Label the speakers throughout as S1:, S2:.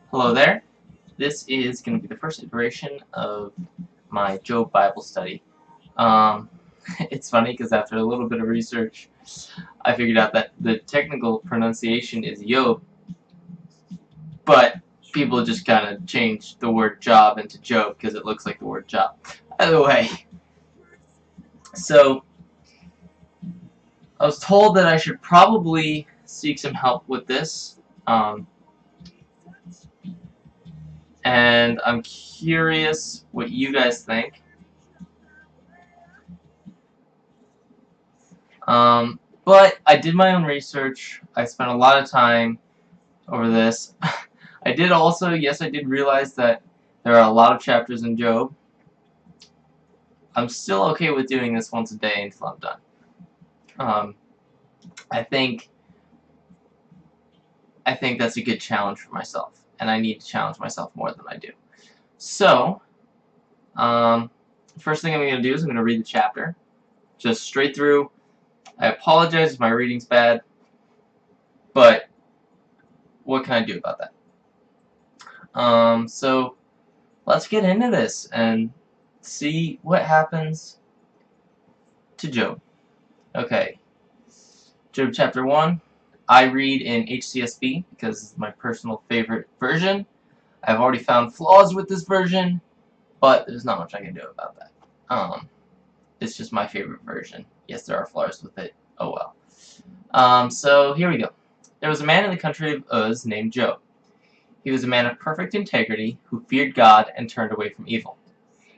S1: Hello there. This is going to be the first iteration of my Job Bible study. Um, it's funny because after a little bit of research, I figured out that the technical pronunciation is Job, but people just kind of changed the word job into Job because it looks like the word job. Either way, so I was told that I should probably seek some help with this, um, and I'm curious what you guys think. But I did my own research. I spent a lot of time over this. I did also, yes, I did realize that there are a lot of chapters in Job. I'm still okay with doing this once a day until I'm done. Um, I think I think that's a good challenge for myself, and I need to challenge myself more than I do. So, um, first thing I'm going to do is I'm going to read the chapter, just straight through. I apologize if my reading's bad, but what can I do about that? So let's get into this and see what happens to Job. Okay, Job chapter 1. I read in HCSB because it's my personal favorite version. I've already found flaws with this version, but there's not much I can do about that. It's just my favorite version. Yes, there are flaws with it. Oh well. So here we go. There was a man in the country of Uz named Job. He was a man of perfect integrity who feared God and turned away from evil.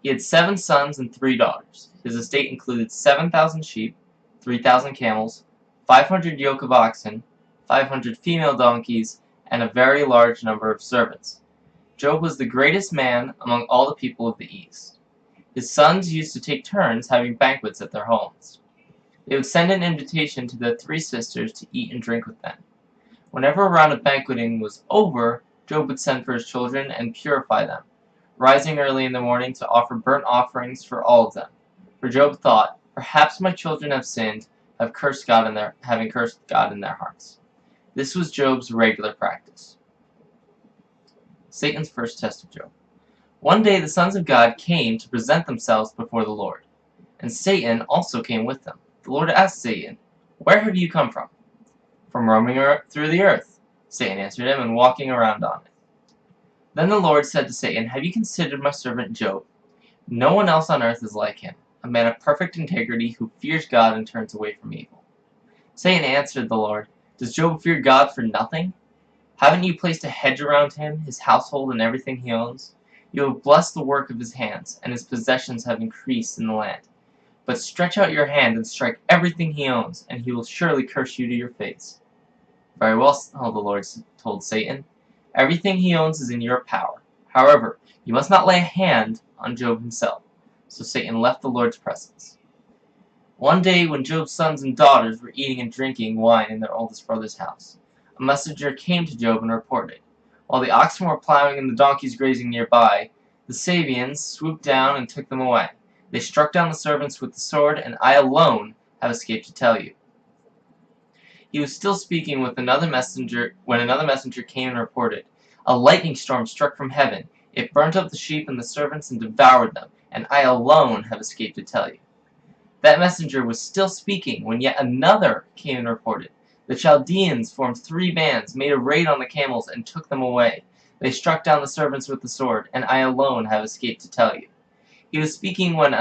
S1: He had 7 sons and 3 daughters. His estate included 7,000 sheep, 3,000 camels, 500 yoke of oxen, 500 female donkeys, and a very large number of servants. Job was the greatest man among all the people of the East. His sons used to take turns having banquets at their homes. They would send an invitation to their 3 sisters to eat and drink with them. Whenever a round of banqueting was over, Job would send for his children and purify them, rising early in the morning to offer burnt offerings for all of them. For Job thought, perhaps my children have sinned, having cursed God in their hearts. This was Job's regular practice. Satan's first test of Job. One day the sons of God came to present themselves before the Lord, and Satan also came with them. The Lord asked Satan, "Where have you come from?" "From roaming through the earth," Satan answered him, "and walking around on it." Then the Lord said to Satan, "Have you considered my servant Job? No one else on earth is like him, a man of perfect integrity who fears God and turns away from evil." Satan answered the Lord, "Does Job fear God for nothing? Haven't you placed a hedge around him, his household, and everything he owns? You have blessed the work of his hands, and his possessions have increased in the land. But stretch out your hand and strike everything he owns, and he will surely curse you to your face." "Very well," the Lord told Satan. "Everything he owns is in your power. However, you must not lay a hand on Job himself." So Satan left the Lord's presence. One day when Job's sons and daughters were eating and drinking wine in their oldest brother's house, a messenger came to Job and reported, "While the oxen were plowing and the donkeys grazing nearby, the Sabeans swooped down and took them away. They struck down the servants with the sword, and I alone have escaped to tell you." He was still speaking with another messenger when another messenger came and reported, "A lightning storm struck from heaven. It burnt up the sheep and the servants and devoured them, and I alone have escaped to tell you." That messenger was still speaking when yet another came and reported, "The Chaldeans formed 3 bands, made a raid on the camels, and took them away. They struck down the servants with the sword, and I alone have escaped to tell you." He was still speaking when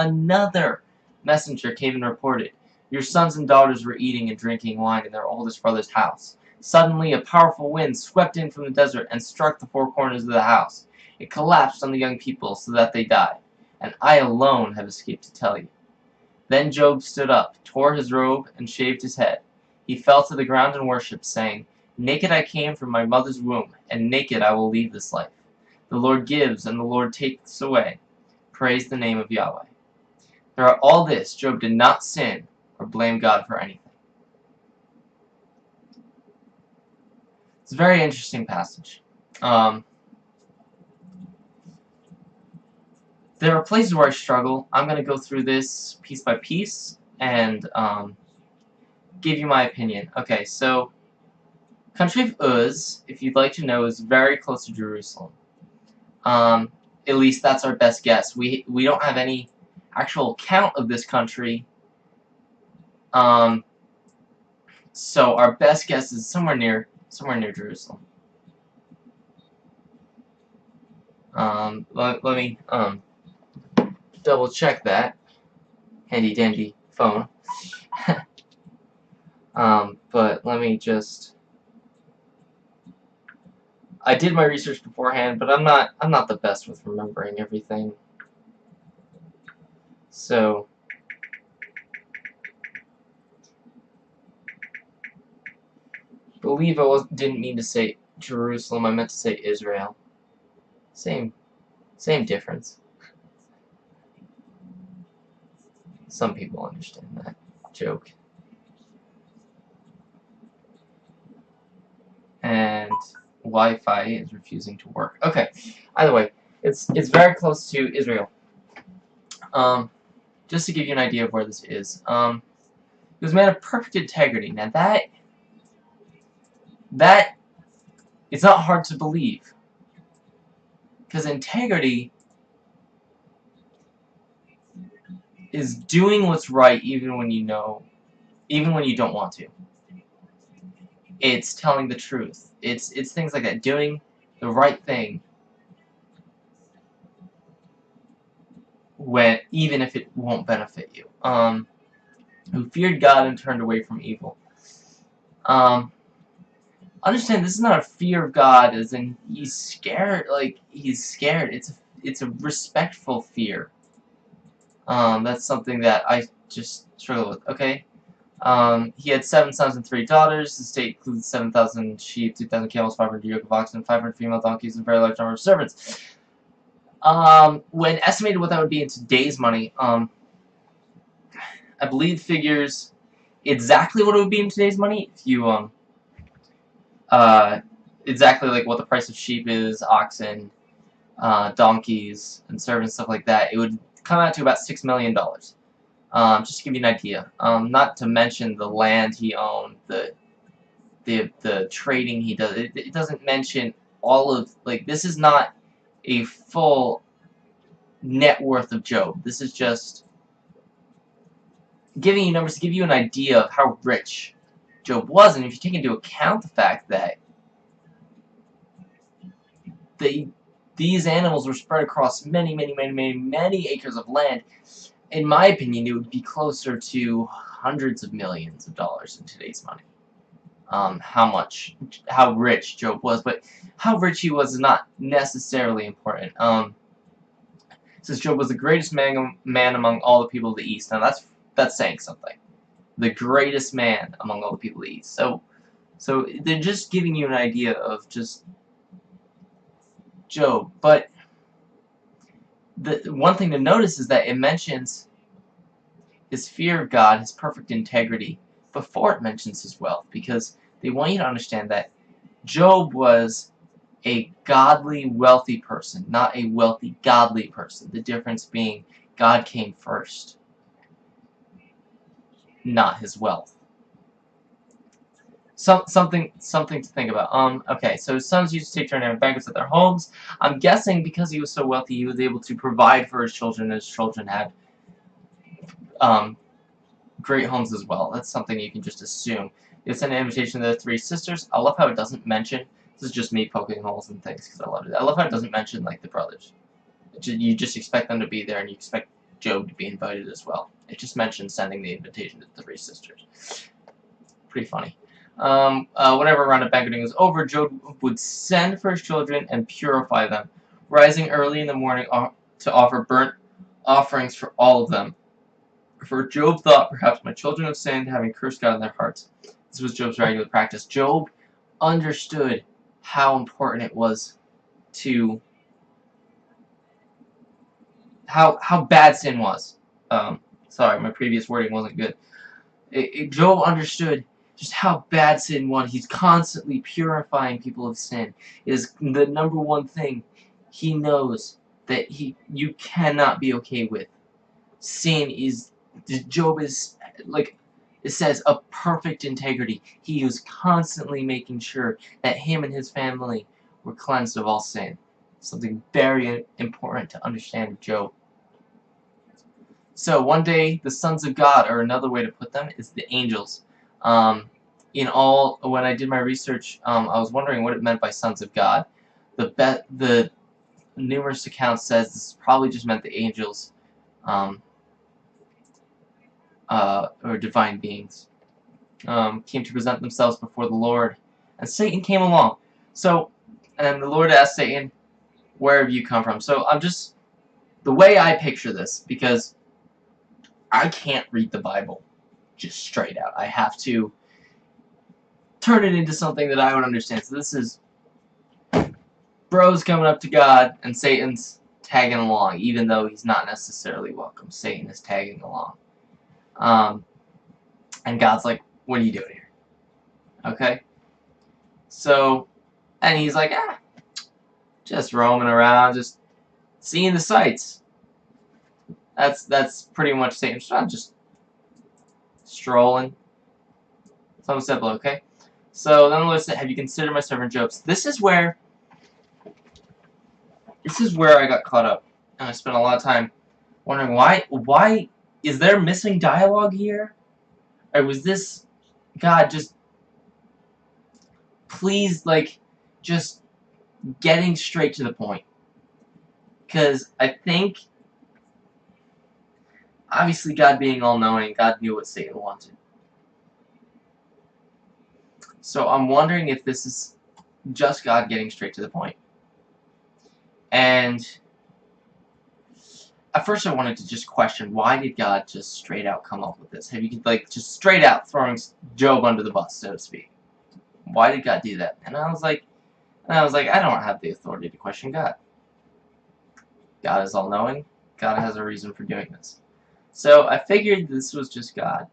S1: another messenger came and reported, "Your sons and daughters were eating and drinking wine in their oldest brother's house. Suddenly a powerful wind swept in from the desert and struck the 4 corners of the house. It collapsed on the young people so that they died, and I alone have escaped to tell you." Then Job stood up, tore his robe, and shaved his head. He fell to the ground and worshipped, saying, "Naked I came from my mother's womb, and naked I will leave this life. The Lord gives, and the Lord takes away. Praise the name of Yahweh." Throughout all this, Job did not sin or blame God for anything. It's a very interesting passage. There are places where I struggle. I'm going to go through this piece by piece and give you my opinion. Okay, so Country of Uz, if you'd like to know, is very close to Jerusalem. At least that's our best guess. We don't have any actual count of this country. So our best guess is somewhere near Jerusalem. Let me double check that. Handy dandy phone. But let me just. I did my research beforehand, but I'm not the best with remembering everything. So believe didn't mean to say Jerusalem. I meant to say Israel. Same difference. Some people understand that joke. And Wi-Fi is refusing to work. Okay. Either way, it's very close to Israel. Just to give you an idea of where this is. It was a man of perfect integrity. Now that it's not hard to believe. Because integrity is doing what's right even when you don't want to. It's telling the truth. It's things like that. Doing the right thing even if it won't benefit you. Who feared God and turned away from evil. Understand, this is not a fear of God as in he's scared, he's scared. It's a respectful fear. That's something that I just struggle with. Okay. He had 7 sons and 3 daughters. The state includes 7,000 sheep, 2,000 camels, 500 yoke of oxen, 500 female donkeys, and a very large number of servants. When estimated what that would be in today's money, I believe figures exactly what it would be in today's money if you exactly like what the price of sheep is, oxen, donkeys, and servants, stuff like that. It would come out to about $6 million. Just to give you an idea. Not to mention the land he owned, the trading he does. It doesn't mention all of, this is not a full net worth of Job. This is just giving you numbers to give you an idea of how rich Job was, and if you take into account the fact that these animals were spread across many acres of land, in my opinion, it would be closer to hundreds of millions of dollars in today's money. How rich Job was, but how rich he was is not necessarily important. Says Job was the greatest man among all the people of the East. Now that's saying something. The greatest man among all the people of the East. So they're just giving you an idea of just Job. But the one thing to notice is that it mentions his fear of God, his perfect integrity, before it mentions his wealth, because they want you to understand that Job was a godly, wealthy person, not a wealthy, godly person. The difference being God came first, not his wealth. Something to think about. Okay, so his sons used to take turn having banquets at their homes. I'm guessing because he was so wealthy, he was able to provide for his children, and his children had great homes as well. That's something you can just assume. He sent an invitation to the 3 sisters. I love how it doesn't mention. This is just me poking holes in things because I love it. I love how it doesn't mention like the brothers. You just expect them to be there, and you expect Job to be invited as well. It just mentions sending the invitation to the 3 sisters. Pretty funny. Whenever a round of banqueting was over, Job would send for his children and purify them, rising early in the morning to offer burnt offerings for all of them. For Job thought, perhaps my children have sinned, having cursed God in their hearts. This was Job's regular practice. Job understood how important it was to how bad sin was. Sorry, my previous wording wasn't good. Job understood just how bad sin was. He's constantly purifying people of sin. It is the number one thing he knows that you cannot be okay with. Sin is, Job is, like, It says a perfect integrity. He was constantly making sure that him and his family were cleansed of all sin. Something very important to understand of Job. So one day, the sons of God, or another way to put them, is the angels. When I did my research, I was wondering what it meant by sons of God. The numerous accounts says this probably just meant the angels, or divine beings, came to present themselves before the Lord, and Satan came along. So, and the Lord asked Satan, "Where have you come from?" So the way I picture this, because I can't read the Bible just straight out. I have to turn it into something that I would understand. So this is bros coming up to God, and Satan's tagging along, even though he's not necessarily welcome. Satan is tagging along. And God's like, "What are you doing here?" Okay? So, and he's like, just roaming around, just seeing the sights. That's pretty much Satan's job, just strolling. Something simple, okay? So then the Lord said, "Have you considered my servant Job?" This is where I got caught up, and I spent a lot of time wondering why is there missing dialogue here, or was this God just please just getting straight to the point? Because I think obviously God being all-knowing, God knew what Satan wanted. So I'm wondering if this is just God getting straight to the point. And at first I wanted to just question, why did God just straight out come up with this? Have you just straight out throwing Job under the bus, so to speak? Why did God do that? And I was like, I don't have the authority to question God. God is all-knowing. God has a reason for doing this. So I figured this was just God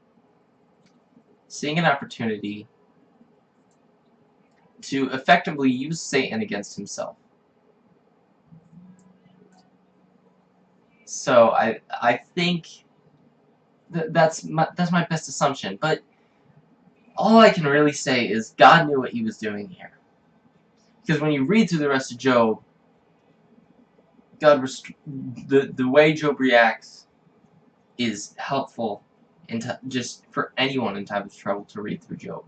S1: seeing an opportunity to effectively use Satan against himself. So I think that's my best assumption. But all I can really say is God knew what he was doing here. Because when you read through the rest of Job, the way Job reacts is helpful just for anyone in time of trouble to read through Job.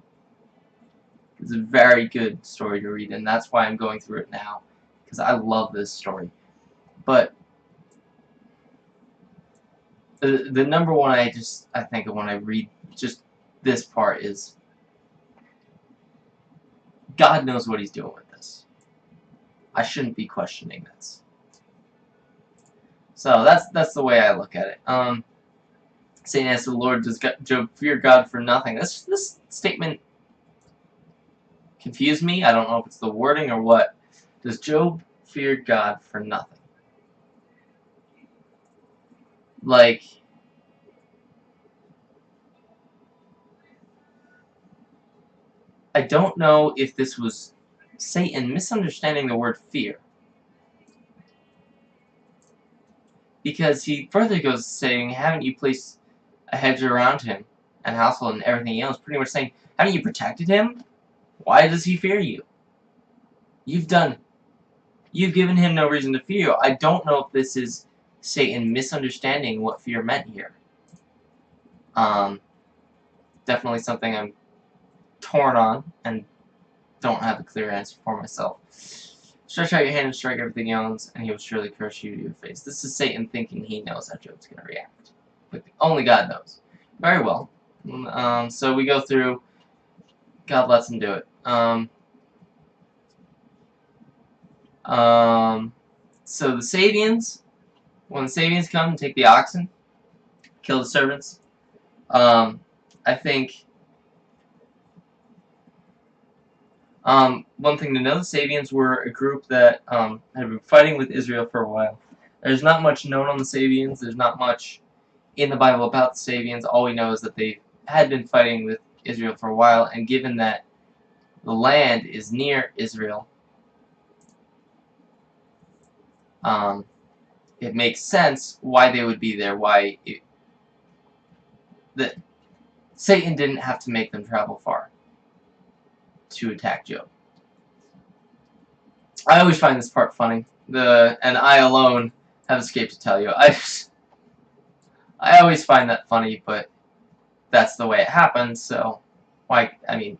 S1: It's a very good story to read, and that's why I'm going through it now, because I love this story. But the number one I think of when I read just this part is God knows what he's doing with this. I shouldn't be questioning this. So that's the way I look at it. Satan asked the Lord, "Does Job fear God for nothing?" This statement confused me. I don't know if it's the wording or what. Does Job fear God for nothing? Like, I don't know if this was Satan misunderstanding the word fear. Because he further goes saying, "Haven't you placed a hedge around him and household and everything else?" Pretty much saying, haven't you protected him? Why does he fear you? You've given him no reason to fear you. I don't know if this is Satan misunderstanding what fear meant here. Definitely something I'm torn on and don't have a clear answer for myself. "Stretch out your hand and strike everything he owns, and he will surely curse you to your face." This is Satan thinking he knows how Job's going to react. But only God knows. Very well. So we go through. God lets him do it. So the Sabians, when the Sabians come and take the oxen, kill the servants, I think one thing to know, the Sabians were a group that had been fighting with Israel for a while. There's not much known on the Sabians. There's not much in the Bible about the Sabians. All we know is that they had been fighting with Israel for a while, and given that the land is near Israel, it makes sense why they would be there. Satan didn't have to make them travel far to attack Job. I always find this part funny. And I alone have escaped to tell you. I always find that funny, but that's the way it happens, so why, I mean,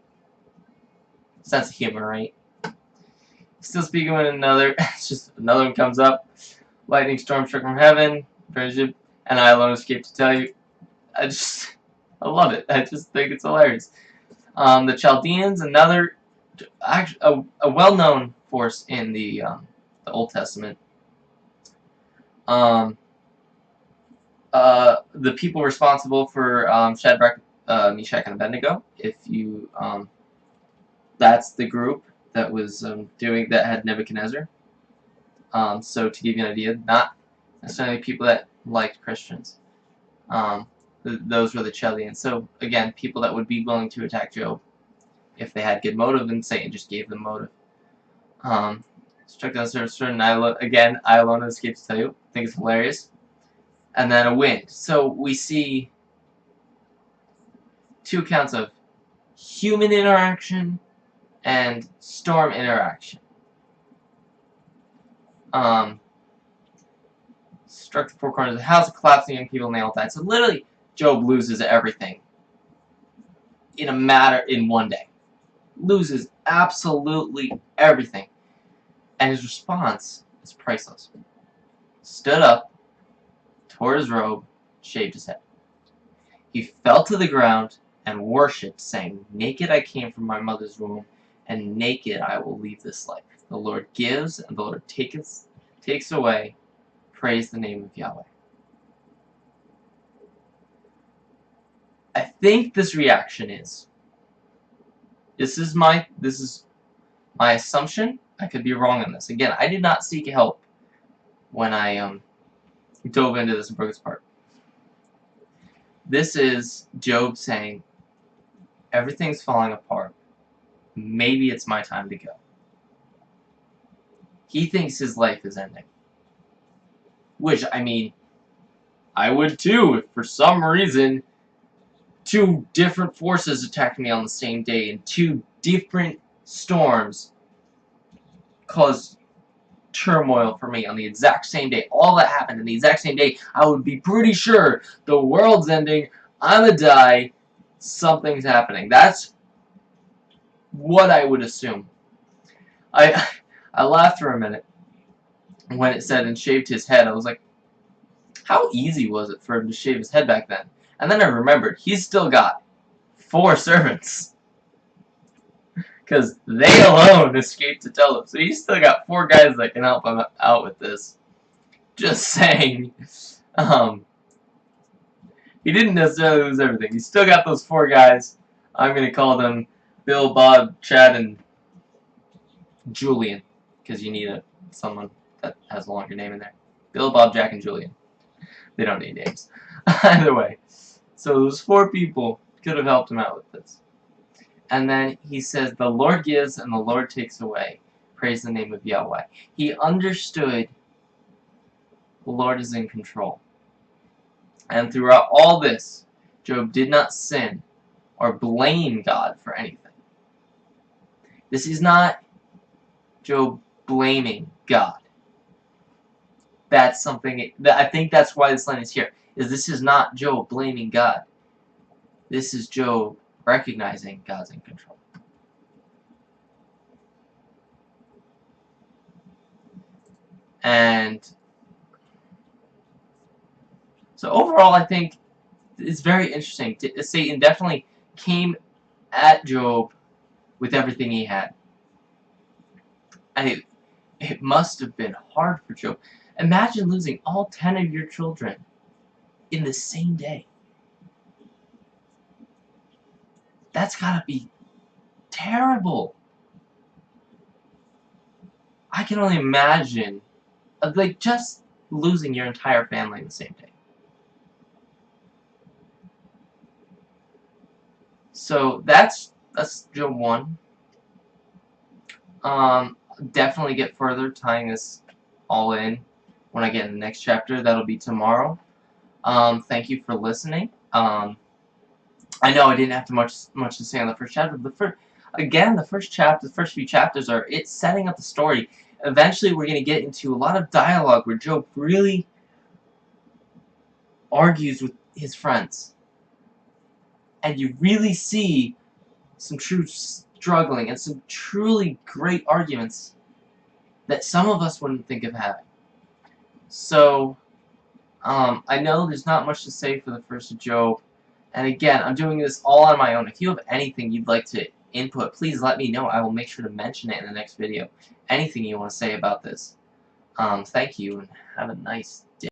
S1: sense of humor, right? Still speaking with another, it's just another one comes up. Lightning storm struck from heaven, and I alone escaped to tell you. I love it. I just think it's hilarious. The Chaldeans, another, actually, a well-known force in the Old Testament. The people responsible for Shadrach, Meshach, and Abednego. If you, that's the group that was that had Nebuchadnezzar. So to give you an idea, not necessarily people that liked Christians. Those were the Chaldeans. So again, people that would be willing to attack Job if they had good motive, and Satan just gave them motive. Struck down a certain again, I alone escaped to tell you. I think it's hilarious. And then a wind. So we see two accounts of human interaction and storm interaction. Struck the four corners of the house, collapsing, young people, and they all died. So literally, Job loses everything in one day. Loses absolutely everything. And his response is priceless. Stood up, tore his robe, shaved his head. He fell to the ground and worshipped, saying, "Naked I came from my mother's womb, and naked I will leave this life. The Lord gives, and the Lord takes away. Praise the name of Yahweh." I think this reaction is, this is my assumption. I could be wrong on this. Again, I did not seek help when I dove into this and broke this apart. This is Job saying, everything's falling apart. Maybe it's my time to go. He thinks his life is ending. Which, I mean, I would too if for some reason two different forces attacked me on the same day and two different storms caused turmoil for me on the exact same day. All that happened in the exact same day. I would be pretty sure the world's ending, I'm gonna die, something's happening. That's what I would assume. I laughed for a minute when it said and shaved his head. I was like, how easy was it for him to shave his head back then? And then I remembered, he's still got 4 servants. Because they alone escaped to tell him. So he's still got 4 guys that can help him out with this. Just saying. He didn't necessarily lose everything. He's still got those 4 guys. I'm going to call them Bill, Bob, Chad, and Julian. Because you need someone that has a longer name in there. Bill, Bob, Jack, and Julian. They don't need names. Either way. So those 4 people could have helped him out with this. And then he says, the Lord gives and the Lord takes away. Praise the name of Yahweh. He understood the Lord is in control. And throughout all this, Job did not sin or blame God for anything. This is not Job blaming God. That's something that I think that's why this line is here. This is not Job blaming God. This is Job recognizing God's in control. And so overall, I think it's very interesting. Satan definitely came at Job with everything he had. And it must have been hard for Job. Imagine losing all 10 of your children in the same day. That's gotta be terrible. I can only imagine, like, just losing your entire family in the same day. So that's Job 1. Definitely get further tying this all in when I get in the next chapter. That'll be tomorrow. Thank you for listening. I know I didn't have much to say on the first chapter, but the first few chapters are it's setting up the story. Eventually, we're going to get into a lot of dialogue where Job really argues with his friends, and you really see some true struggling and some truly great arguments that some of us wouldn't think of having. So, I know there's not much to say for the first of Job, and again, I'm doing this all on my own. If you have anything you'd like to input, please let me know. I will make sure to mention it in the next video. Anything you want to say about this. Thank you, and have a nice